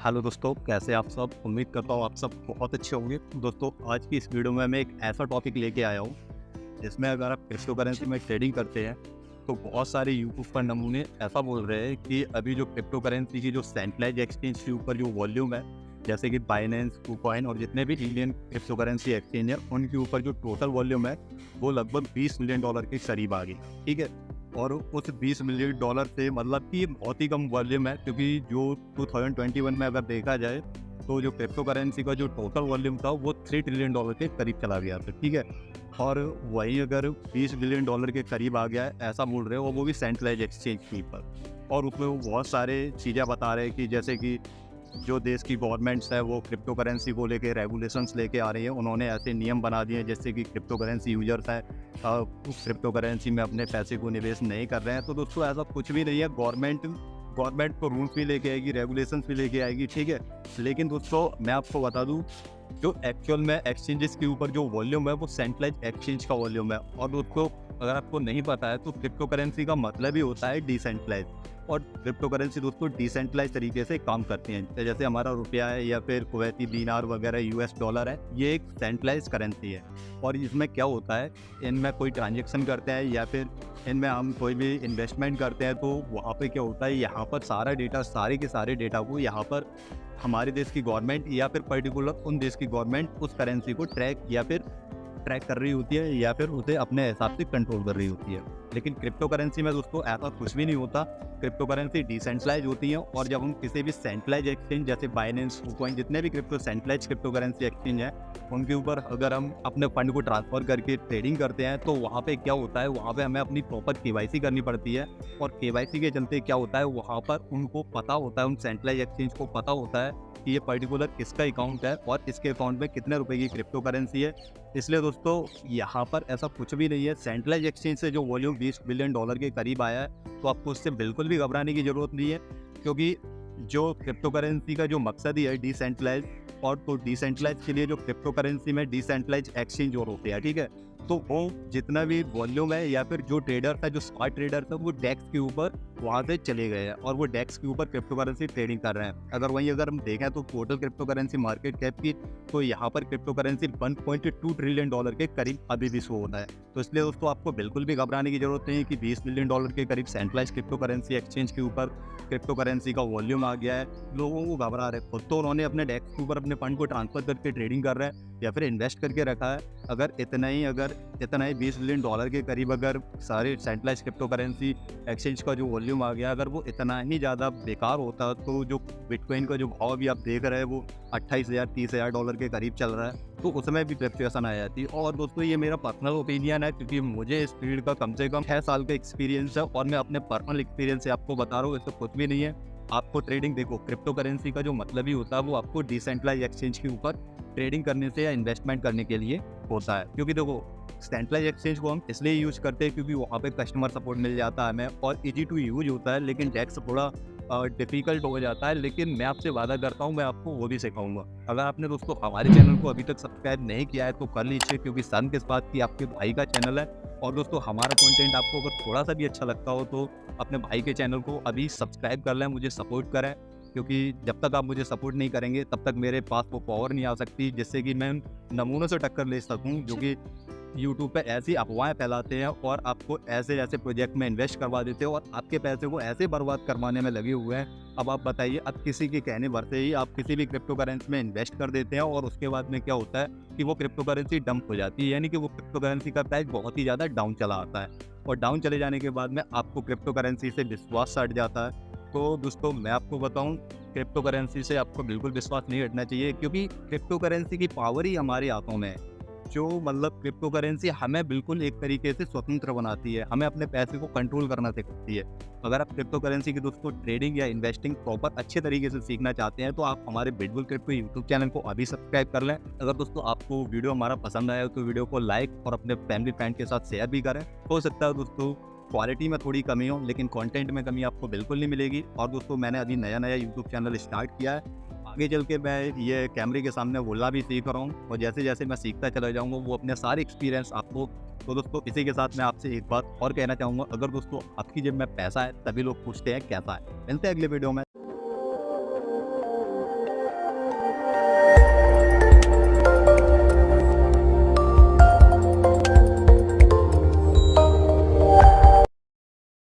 Hello दोस्तों, कैसे आप सब। उम्मीद करता हूँ आप सब बहुत अच्छे होंगे। दोस्तों, आज की इस वीडियो में मैं एक ऐसा टॉपिक लेके आया हूँ जिसमें अगर आप क्रिप्टो करेंसी में ट्रेडिंग करते हैं तो बहुत सारे यूट्यूब पर नमूने ऐसा बोल रहे हैं कि अभी जो क्रिप्टो करेंसी की जो सेंट्रलाइज एक्सचेंज के ऊपर जो वॉल्यूम है, जैसे कि बाइनेंस, KuCoin और जितने भी इंडियन क्रिप्टो करेंसी एक्सचेंज है, उनके ऊपर जो टोटल वॉल्यूम है वो लगभग $20 मिलियन के करीब आ गई। ठीक है, और उस $20 मिलियन से मतलब कि बहुत ही कम वॉल्यूम है, क्योंकि जो 2021 में अगर देखा जाए तो जो क्रिप्टो करेंसी का जो टोटल वॉल्यूम था वो $3 ट्रिलियन के करीब चला गया था। ठीक है, और वहीं अगर $20 बिलियन के करीब आ गया है ऐसा बोल रहे हो, वो भी सेंट्रलाइज एक्सचेंज के ऊपर। और उसमें वो बहुत सारे चीज़ें बता रहे हैं कि जैसे कि जो देश की गवर्नमेंट्स है वो क्रिप्टो करेंसी को लेके रेगुलेशंस लेके आ रही है। उन्होंने ऐसे नियम बना दिए हैं जैसे कि क्रिप्टो करेंसी यूजर्स हैं क्रिप्टो करेंसी में अपने पैसे को निवेश नहीं कर रहे हैं। तो दोस्तों, ऐसा कुछ भी नहीं है। गवर्नमेंट को रूल्स भी लेके आएगी, रेगुलेशंस भी लेके आएगी। ठीक है, लेकिन दोस्तों मैं आपको बता दूं, जो एक्चुअल में एक्सचेंजेस के ऊपर जो वॉल्यूम है वो सेंट्रलाइज एक्सचेंज का वॉल्यूम है। और दोस्तों, अगर आपको नहीं पता है तो क्रिप्टो करेंसी का मतलब ही होता है डिसेंट्रलाइज। और क्रिप्टो करेंसी दोस्तों डिसेंट्रलाइज तरीके से काम करती हैं। जैसे हमारा रुपया है या फिर कुवैती दीनार वगैरह, US डॉलर है, ये एक सेंट्रलाइज करेंसी है। और इसमें क्या होता है, इनमें कोई ट्रांजेक्शन करते हैं या फिर इनमें हम कोई भी इन्वेस्टमेंट करते हैं तो वहाँ पे क्या होता है, यहाँ पर सारा डेटा, सारे के सारे डेटा को यहाँ पर हमारे देश की गवर्नमेंट या फिर पर्टिकुलर उन देश की गवर्नमेंट उस करेंसी को ट्रैक कर रही होती है या फिर उसे अपने हिसाब से कंट्रोल कर रही होती है। लेकिन क्रिप्टो करेंसी में दोस्तों ऐसा कुछ भी नहीं होता। क्रिप्टो करेंसी डिसेंट्रलाइज होती है। और जब हम किसी भी सेंट्रलाइज एक्सचेंज जैसे बाइनेंस, KuCoin, जितने भी सेंट्रलाइज क्रिप्टो करेंसी एक्सचेंज है, उनके ऊपर अगर हम अपने फंड को ट्रांसफर करके ट्रेडिंग करते हैं तो वहाँ पे क्या होता है, वहाँ पे हमें अपनी प्रॉपर KYC करनी पड़ती है। और KYC के चलते क्या होता है, वहाँ पर उनको पता होता है, उन सेंट्रलाइज एक्सचेंज को पता होता है कि ये पर्टिकुलर किसका अकाउंट है और इसके अकाउंट में कितने रुपए की क्रिप्टो करेंसी है। इसलिए दोस्तों, यहाँ पर ऐसा कुछ भी नहीं है। सेंट्रलाइज एक्सचेंज से जो वॉल्यूम $20 बिलियन के करीब आया है, तो आपको उससे बिल्कुल भी घबराने की ज़रूरत नहीं है, क्योंकि जो क्रिप्टो करेंसी का जो मकसद ही है डिसेंट्रलाइज। और तो डिसेंट्रलाइज के लिए जो क्रिप्टो करेंसी में डिसेंट्रलाइज एक्सचेंज और होते हैं। ठीक है, तो वो जितना भी वॉल्यूम है या फिर जो ट्रेडर था, जो स्मार्ट ट्रेडर था, वो डेक्स के ऊपर वहाँ से चले गए हैं और वो डेक्स के ऊपर क्रिप्टो करेंसी ट्रेडिंग कर रहे हैं। अगर हम देखें तो total crypto currency market cap की, तो यहाँ पर क्रिप्टो करेंसी $1.2 ट्रिलियन के करीब अभी भी शो होता है। तो इसलिए दोस्तों, आपको बिल्कुल भी घबराने की जरूरत नहीं है कि $20 बिलियन के करीब सेंट्रलाइज क्रिप्टो करेंसी एक्सचेंज के ऊपर क्रिप्टो करेंसी का वॉल्यूम आ गया है। लोगों को घबरा रहे, खुद तो उन्होंने अपने डेस्क के ऊपर अपने फंड को ट्रांसफर करके ट्रेडिंग कर रहे हैं या फिर इन्वेस्ट करके रखा है। अगर इतना ही $20 बिलियन के करीब अगर सारे सेंट्रलाइज क्रिप्टो करेंसी एक्सचेंज का जो वॉल्यूम आ गया, अगर वो इतना ही ज़्यादा बेकार होता तो जो बिटकॉइन का जो भाव भी आप देख रहे हैं वो $28,000-30,000 के करीब चल रहा है, तो उसमें भी फ्लक्चुएशन आ जाती है। और दोस्तों, ये मेरा पर्सनल ओपिनियन है, क्योंकि मुझे इस फील्ड का कम से कम 6 साल का एक्सपीरियंस है और मैं अपने पर्सनल एक्सपीरियंस से आपको बता रहा हूँ, इससे कुछ भी नहीं है। आपको ट्रेडिंग, देखो, क्रिप्टो करेंसी का जो मतलब ही होता है वो आपको डिसेंट्रलाइज एक्सचेंज के ऊपर ट्रेडिंग करने से या इन्वेस्टमेंट करने के लिए होता है। क्योंकि देखो, सेंट्रलाइज एक्सचेंज को हम इसलिए यूज करते हैं क्योंकि वहाँ पे कस्टमर सपोर्ट मिल जाता है हमें और इजी टू यूज होता है। लेकिन डेक्स थोड़ा डिफिकल्ट हो जाता है, लेकिन मैं आपसे वादा करता हूँ मैं आपको वो भी सिखाऊंगा। अगर आपने दोस्तों हमारे चैनल को अभी तक सब्सक्राइब नहीं किया है तो कर लीजिए, क्योंकि सन किस बात की आपके भाई का चैनल है। और दोस्तों, हमारा कंटेंट आपको अगर थोड़ा सा भी अच्छा लगता हो तो अपने भाई के चैनल को अभी सब्सक्राइब कर लें, मुझे सपोर्ट करें। क्योंकि जब तक आप मुझे सपोर्ट नहीं करेंगे तब तक मेरे पास वो पावर नहीं आ सकती जिससे कि मैं नमूनों से टक्कर ले सकूं, जो कि यूट्यूब पे ऐसी अफवाहें फैलाते हैं और आपको ऐसे ऐसे प्रोजेक्ट में इन्वेस्ट करवा देते हैं और आपके पैसे को ऐसे बर्बाद करवाने में लगे हुए हैं। अब आप बताइए, अब किसी के कहने भर से ही आप किसी भी क्रिप्टो करेंसी में इन्वेस्ट कर देते हैं और उसके बाद में क्या होता है कि वो क्रिप्टो करेंसी डंप हो जाती है, यानी कि वो क्रिप्टो करेंसी का प्राइस बहुत ही ज़्यादा डाउन चला आता है। और डाउन चले जाने के बाद में आपको क्रिप्टो करेंसी से विश्वास हट जाता है। तो दोस्तों, मैं आपको बताऊं, क्रिप्टो करेंसी से आपको बिल्कुल विश्वास नहीं हटना चाहिए, क्योंकि क्रिप्टो करेंसी की पावर ही हमारे हाथों में है। जो मतलब क्रिप्टो करेंसी हमें बिल्कुल एक तरीके से स्वतंत्र बनाती है, हमें अपने पैसे को कंट्रोल करना सिखाती है। अगर आप क्रिप्टो करेंसी की दोस्तों ट्रेडिंग या इन्वेस्टिंग प्रॉपर अच्छे तरीके से सीखना चाहते हैं तो आप हमारे बिटबुल क्रिप्टो यूट्यूब चैनल को अभी सब्सक्राइब कर लें। अगर दोस्तों आपको वीडियो हमारा पसंद आया तो वीडियो को लाइक और अपने फैमिली फ्रेंड के साथ शेयर भी करें। हो सकता है दोस्तों क्वालिटी में थोड़ी कमी हो, लेकिन कंटेंट में कमी आपको बिल्कुल नहीं मिलेगी। और दोस्तों, मैंने अभी नया यूट्यूब चैनल स्टार्ट किया है, आगे चल के मैं ये कैमरे के सामने बोलना भी सीख रहा हूँ और जैसे जैसे मैं सीखता चला जाऊँगा वो अपने सारे एक्सपीरियंस आपको। तो दोस्तों, इसी के साथ मैं आपसे एक बात और कहना चाहूँगा, अगर दोस्तों आपकी जेब में पैसा है तभी लोग पूछते हैं कैसा है। मिलते हैं अगले वीडियो में।